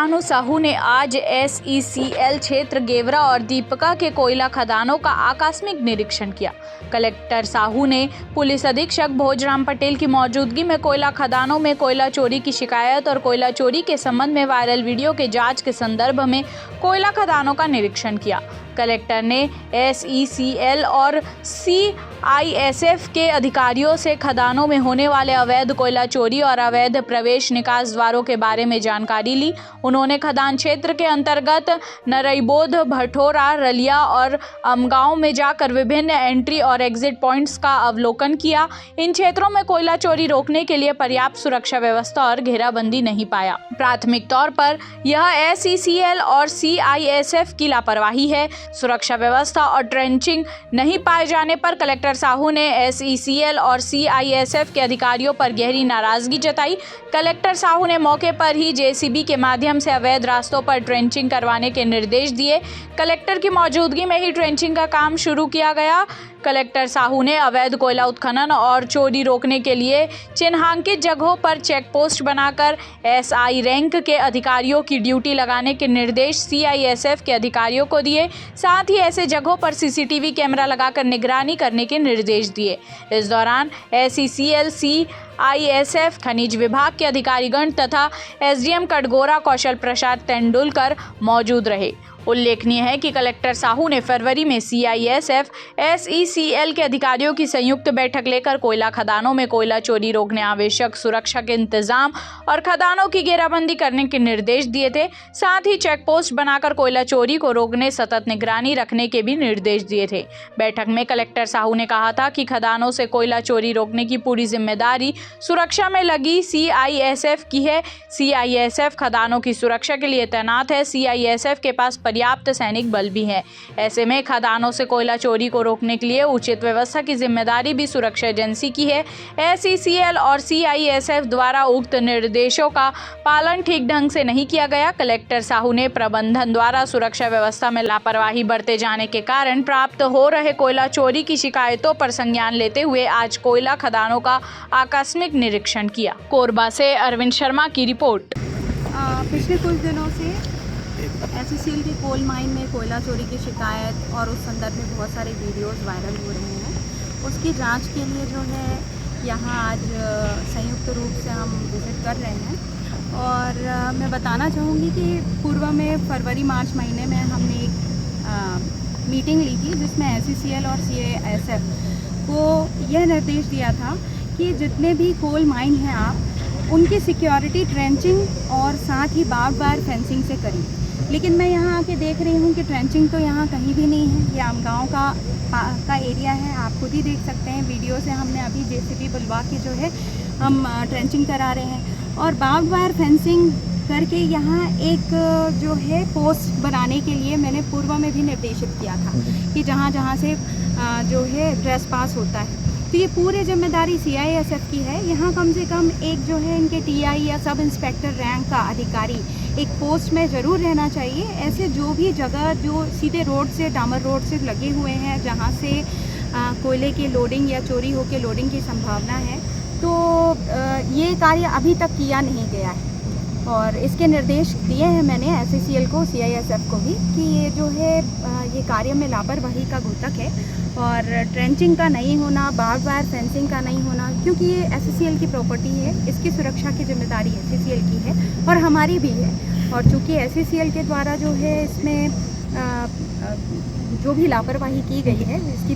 शानू साहू ने आज SECL क्षेत्र गेवरा और दीपका के कोयला खदानों का आकस्मिक निरीक्षण किया। कलेक्टर साहू ने पुलिस अधीक्षक भोजराम पटेल की मौजूदगी में कोयला खदानों में कोयला चोरी की शिकायत और कोयला चोरी के संबंध में वायरल वीडियो के जांच के संदर्भ में कोयला खदानों का निरीक्षण किया। कलेक्टर ने SECL और CISF के अधिकारियों से खदानों में होने वाले अवैध कोयला चोरी और अवैध प्रवेश निकास द्वारों के बारे में जानकारी ली। उन्होंने खदान क्षेत्र के अंतर्गत नरईबोध, भटोरा, रलिया और अमगांव में जाकर विभिन्न एंट्री और एग्जिट पॉइंट्स का अवलोकन किया। इन क्षेत्रों में कोयला चोरी रोकने के लिए पर्याप्त सुरक्षा व्यवस्था और घेराबंदी नहीं पाया। प्राथमिक तौर पर यह SECL और CISF की लापरवाही है। सुरक्षा व्यवस्था और ट्रेंचिंग नहीं पाए जाने पर कलेक्टर साहू ने SECL और CISF के अधिकारियों पर गहरी नाराजगी जताई। कलेक्टर साहू ने मौके पर ही JCB के माध्यम से अवैध रास्तों पर ट्रेंचिंग करवाने के निर्देश दिए। कलेक्टर की मौजूदगी में ही ट्रेंचिंग का काम शुरू किया गया। कलेक्टर साहू ने अवैध कोयला उत्खनन और चोरी रोकने के लिए चिन्हांकित जगहों पर चेक पोस्ट बनाकर SI रैंक के अधिकारियों की ड्यूटी लगाने के निर्देश CISF के अधिकारियों को दिए। साथ ही ऐसे जगहों पर CCTV कैमरा लगाकर निगरानी करने के निर्देश दिए। इस दौरान SECL, CISF, खनिज विभाग के अधिकारीगण तथा SDM कटघोरा कौशल प्रसाद तेंदुलकर मौजूद रहे। उल्लेखनीय है कि कलेक्टर साहू ने फरवरी में CISF, SECL के अधिकारियों की संयुक्त बैठक लेकर कोयला खदानों में कोयला चोरी रोकने आवश्यक सुरक्षा के इंतजाम और खदानों की घेराबंदी करने के निर्देश दिए थे। साथ ही चेक पोस्ट बनाकर कोयला चोरी को रोकने सतत निगरानी रखने के भी निर्देश दिए थे। बैठक में कलेक्टर साहू ने कहा था कि खदानों से कोयला चोरी रोकने की पूरी जिम्मेदारी सुरक्षा में लगी CISF की है। CISF खदानों की सुरक्षा के लिए तैनात है। CISF के पास पर्याप्त सैनिक बल भी है। ऐसे में खदानों से कोयला चोरी को रोकने के लिए उचित व्यवस्था की जिम्मेदारी भी सुरक्षा एजेंसी की है। SECL और CISF द्वारा उक्त निर्देशों का पालन ठीक ढंग से नहीं किया गया। कलेक्टर साहू ने प्रबंधन द्वारा सुरक्षा व्यवस्था में लापरवाही बरते जाने के कारण प्राप्त हो रहे कोयला चोरी की शिकायतों पर संज्ञान लेते हुए आज कोयला खदानों का आकस्मिक निरीक्षण किया। कोरबा से अरविंद शर्मा की रिपोर्ट। पिछले कुछ दिनों से SECL के कोल माइन में कोयला चोरी की शिकायत और उस संदर्भ में बहुत सारे वीडियोस वायरल हो रहे हैं। उसकी जांच के लिए जो है यहाँ आज संयुक्त रूप से हम विजिट कर रहे हैं। और मैं बताना चाहूँगी कि पूर्व में फरवरी-मार्च महीने में हमने एक मीटिंग ली थी जिसमें SECL और CISF को यह निर्देश दिया था कि जितने भी कोल माइन हैं आप उनकी सिक्योरिटी ट्रेंचिंग और साथ ही बार बार फेंसिंग से करिए। लेकिन मैं यहाँ आके देख रही हूँ कि ट्रेंचिंग तो यहाँ कहीं भी नहीं है। ये आमगांव का एरिया है, आप खुद ही देख सकते हैं वीडियो से। हमने अभी JCB बुलवा के जो है हम ट्रेंचिंग करा रहे हैं और बार बार फेंसिंग करके यहाँ एक जो है पोस्ट बनाने के लिए मैंने पूर्व में भी निर्देशित किया था कि जहाँ जहाँ से जो है ट्रेस पास होता है। तो ये पूरी जिम्मेदारी CISF की है। यहाँ कम से कम एक जो है इनके TI या सब इंस्पेक्टर रैंक का अधिकारी एक पोस्ट में ज़रूर रहना चाहिए। ऐसे जो भी जगह जो सीधे रोड से, डामर रोड से लगे हुए हैं जहाँ से कोयले की लोडिंग या चोरी होकर लोडिंग की संभावना है, तो ये कार्य अभी तक किया नहीं गया है। और इसके निर्देश दिए हैं मैंने SECL को, CISF को भी कि ये जो है ये कार्य में लापरवाही का घोतक है। और ट्रेंचिंग का नहीं होना, बार बार फेंसिंग का नहीं होना, क्योंकि ये SECL की प्रॉपर्टी है, इसकी सुरक्षा की जिम्मेदारी SECL की है और हमारी भी है। और चूँकि SECL के द्वारा जो है इसमें जो भी लापरवाही की गई है इसकी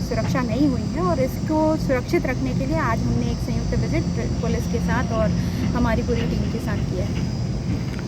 सुरक्षा नहीं हुई है और इसको सुरक्षित रखने के लिए आज हमने एक संयुक्त विजिट पुलिस के साथ और हमारी पूरी टीम के साथ किया है।